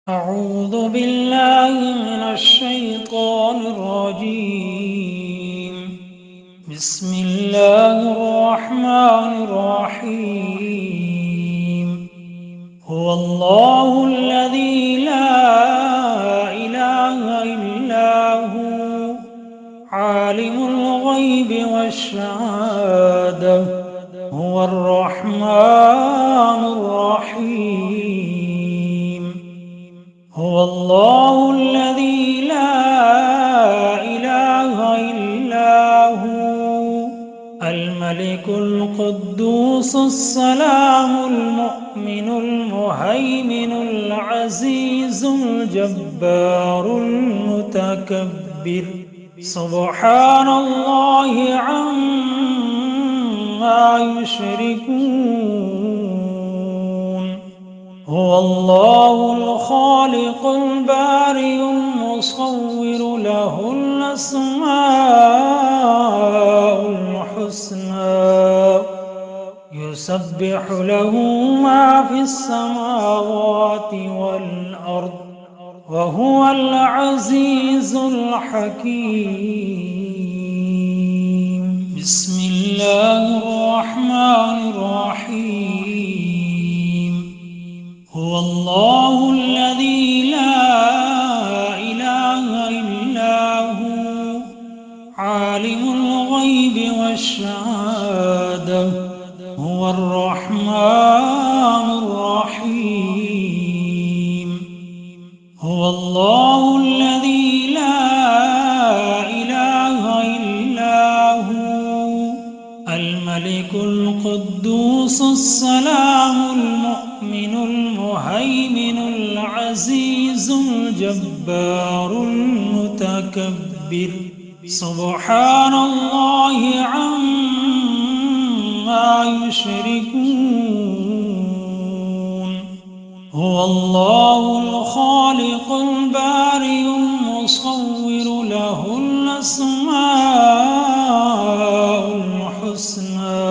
أعوذ بالله من الشيطان الرجيم. بسم الله الرحمن الرحيم. هو الله الذي لا إله إلا هو عالم الغيب والشهادة هو الرحمن الرحيم. هو الله الذي لا إله إلا هو الملك القدوس السلام المؤمن المهيمن العزيز الجبار المتكبر سبحان الله عما يشركون. هو الله الخالق البارئ المصور له الأسماء الحسنى يسبح له ما في السماوات والأرض وهو العزيز الحكيم. بسم الله الرحمن الرحيم. هو الله الذي لا إله إلا هو عالم الغيب والشهادة هو الرحمن الرحيم. هو الله الذي لا إله إلا هو الملك القدوس السلام المؤمن المهيمن العزيز الجبار المتكبر سبحان الله عما يشركون. هو الله الخالق البارئ المصور له الأسماء الحسنى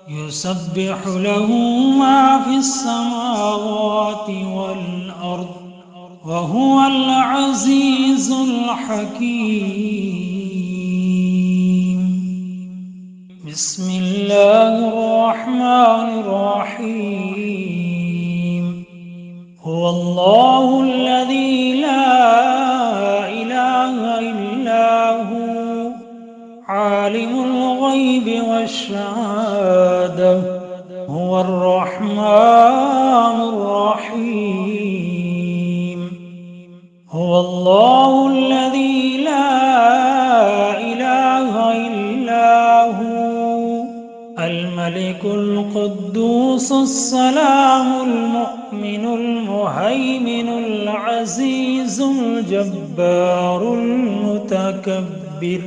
يسبح له ما في السماوات والأرض وهو العزيز الحكيم. بسم الله الرحمن الرحيم. هو الله الذي لا إله إلا هو عالم الغيب والشهادة هو الرحمن الرحيم. هو الله الذي لا إله إلا هو الملك القدوس السلام المؤمن المهيمن العزيز الجبار المتكبر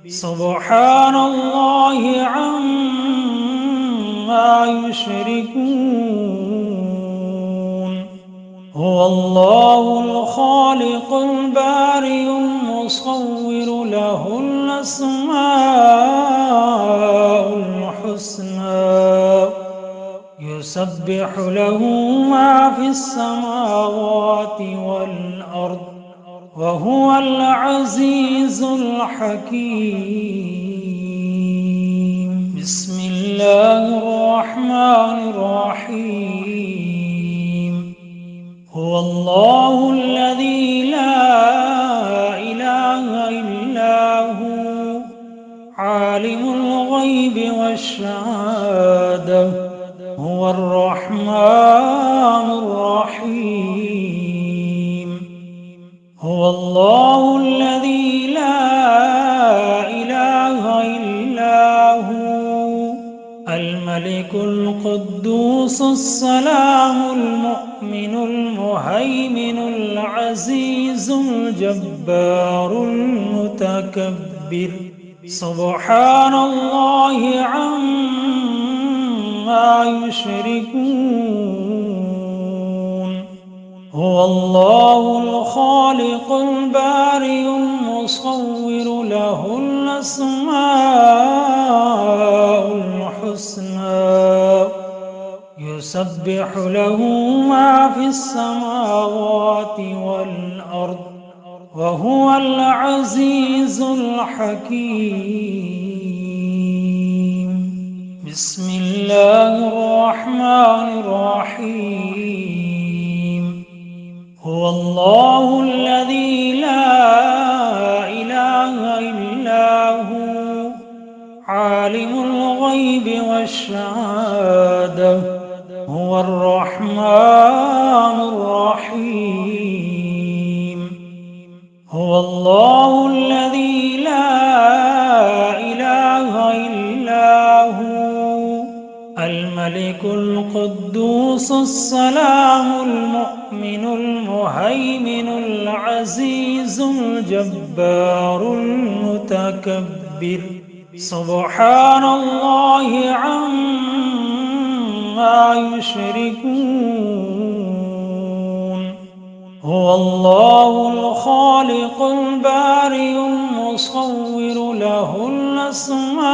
سبحان الله عما يشركون. هو الله الخالق البارئ المصور له الأسماء الحسنى يسبح له ما في السماوات والأرض وهو العزيز الحكيم. بسم الله الرحمن الرحيم. هو الله الذي لا إله إلا هو عالم الغيب والشهادة هو الرحمن الرحيم. هو الله الذي لا إله إلا هو الملك القدوس السلام المؤمن المهيمن العزيز الجبار المتكبر سبحان الله عما يشركون. هو الله الخالق البارئ يسبح له ما في السماوات والأرض وهو العزيز الحكيم. بسم الله الرحمن الرحيم. هو الله الذي لا إله إلا هو عالم الغيب والشهادة هو الرحمن الرحيم. هو الله الذي لا إله إلا هو الملك القدوس السلام المؤمن المهيمن العزيز الجبار المتكبر سبحان الله عما يشركون. هو الله الخالق البارئ المصور له الأسماء الحسنى يسبح يسبح له ما في السماوات والأرض وهو العزيز الحكيم. بسم الله الرحمن الرحيم. هو الله الذي لا إله إلا هو عالم الغيب والشهادة هو الرحمن الرحيم. هو الله الذي لا إله إلا هو الملك القدوس السلام المؤمن المهيمن العزيز الجبار المتكبر سبحان الله عما يشركون. هو الله الخالق البارئ المصور له الأسماء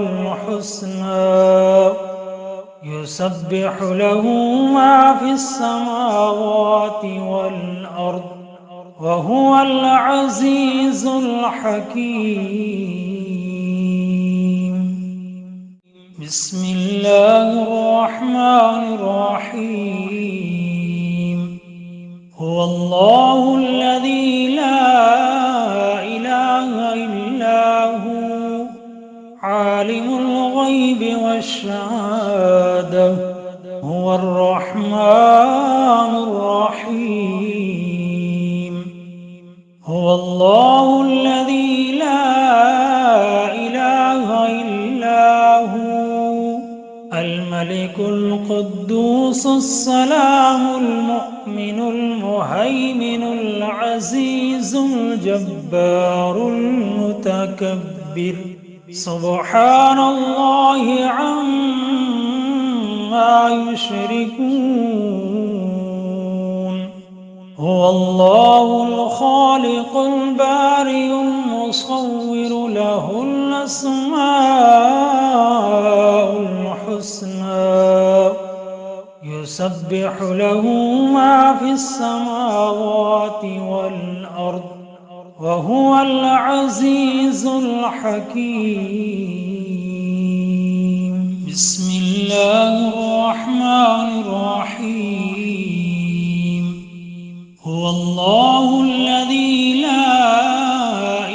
الحسنى يسبح له ما في السماوات والأرض وهو العزيز الحكيم. بسم الله الرحمن الرحيم. هو الله الذي لا إله إلا هو عالم الغيب والشهادة هو الرحمن الرحيم. هو الله الذي لا إله إلا هو الملك القدوس السلام المؤمن المهيمن العزيز الجبار المتكبر سبحان الله عما يشركون. هو الله الخالق البارئ المصور له الأسماء الحسنى يسبح له ما في السماوات والأرض وهو العزيز الحكيم. بسم الله الرحمن الرحيم. هو الله الذي لا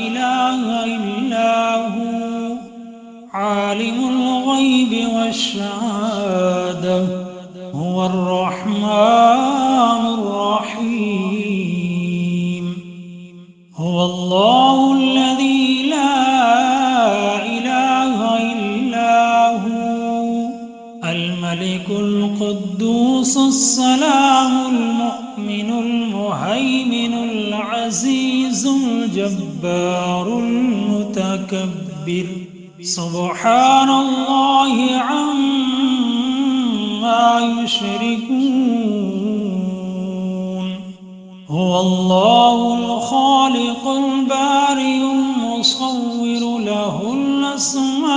إله إلا هو عالم الغيب والشهادة هو الرحمن الرحيم. هو الله الذي لا إله إلا هو الملك القدوس السلام المؤمن المهيمن العزيز الجبار المتكبر سبحان الله عما يشركون. هو الله الخالق البارئ البارئ المصور له الأسماء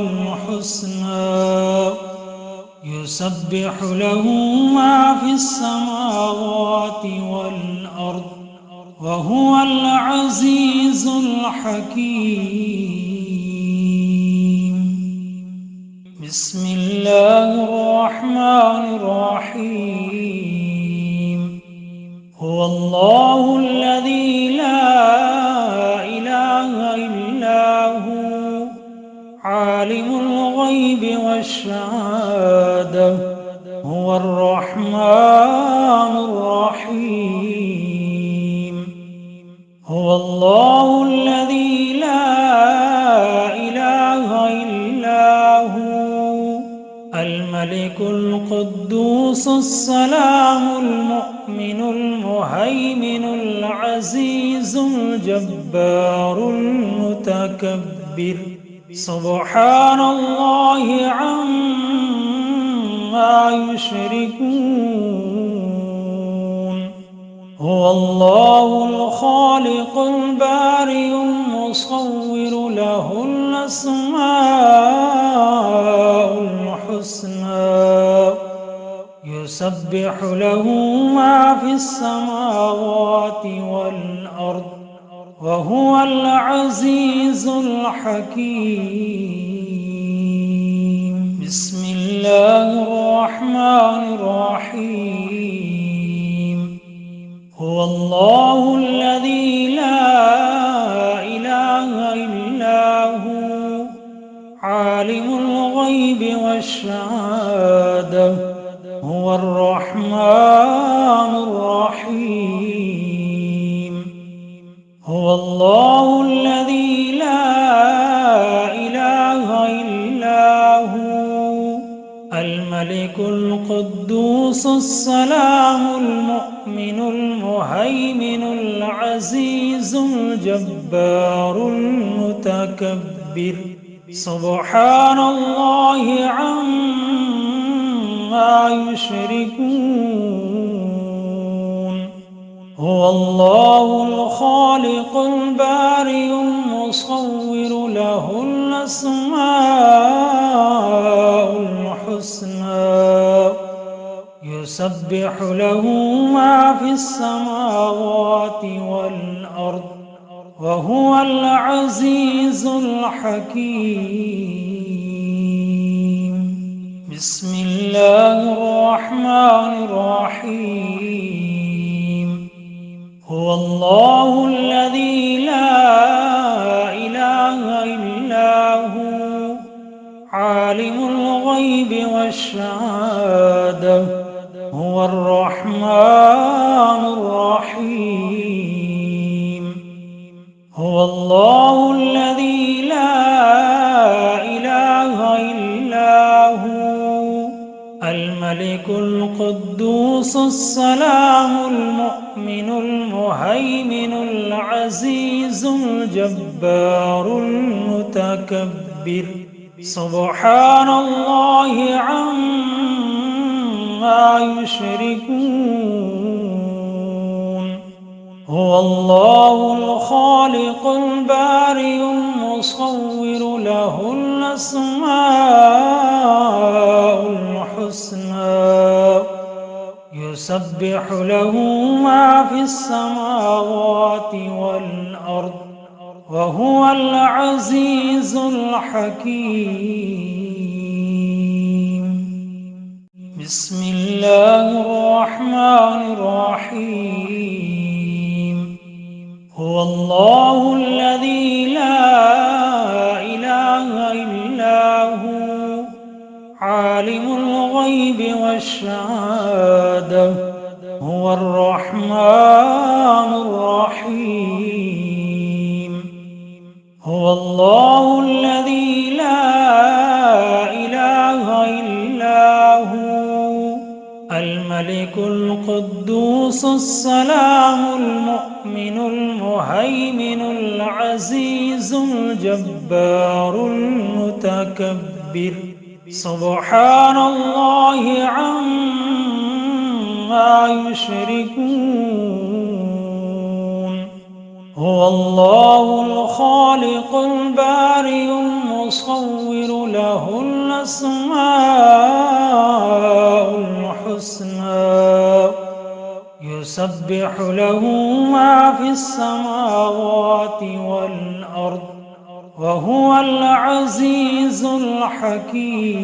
الحسنى يسبح له ما في السماوات والأرض وهو العزيز الحكيم. بسم الله الرحمن الرحيم. هو الله الذي لا إله إلا هو عالم الغيب والشهادة هو الرحمن الرحيم. هو الله الذي لا إله إلا هو الملك القدوس السلام المؤمن المهيمن العزيز الجبار المتكبر سبحان الله عما يشركون. هو الله الخالق البارئ المصور له الأسماء يسبح له ما في السماوات والأرض وهو العزيز الحكيم. بسم الله الرحمن الرحيم. هو الله الذي لا إله إلا هو عالم الغيب والشهادة هو الرحمن الرحيم. هو الله الذي لا إله إلا هو الملك القدوس السلام المؤمن المهيمن العزيز الجبار المتكبر سبحان الله عما يشركون. هو الله الخالق البارئ المصور له الأسماء يسبح له ما في السماوات والأرض وهو العزيز الحكيم. بسم الله الرحمن الرحيم. هو الله الذي لا إله إلا هو عالم الغيب والشهادة هو الرحمن الرحيم. هو الله الذي لا إله إلا هو الملك القدوس السلام المؤمن المهيمن العزيز الجبار المتكبر سبحان الله عما يشركون. هو الله الخالق البارئ المصور له الأسماء الحسنى يسبح له ما في السماوات والأرض وهو العزيز الحكيم. بسم الله الرحمن الرحيم. هو الله الذي لا إله إلا هو عالم الغيب والشهادة هو الرحمن الرحيم. هو الله الذي لا إله إلا هو الملك القدوس السلام المؤمن المهيمن العزيز الجبار المتكبر سبحان الله عما يشركون. هو الله الخالق البارئ المصور له الأسماء الحسنى يسبح له ما في السماوات والأرض وهو العزيز الحكيم. بسم الله الرحمن الرحيم. هو الله الذي لا إله إلا هو عالم الغيب والشهادة هو الرحمن الرحيم. هو الله الذي لا إله إلا هو الملك القدوس السلام المؤمن المهيمن العزيز الجبار المتكبر سبحان الله عما يشركون. هو الله الخالق البارئ المصور له الأسماء الحسنى يسبح له ما في السماوات والأرض وهو العزيز الحكيم.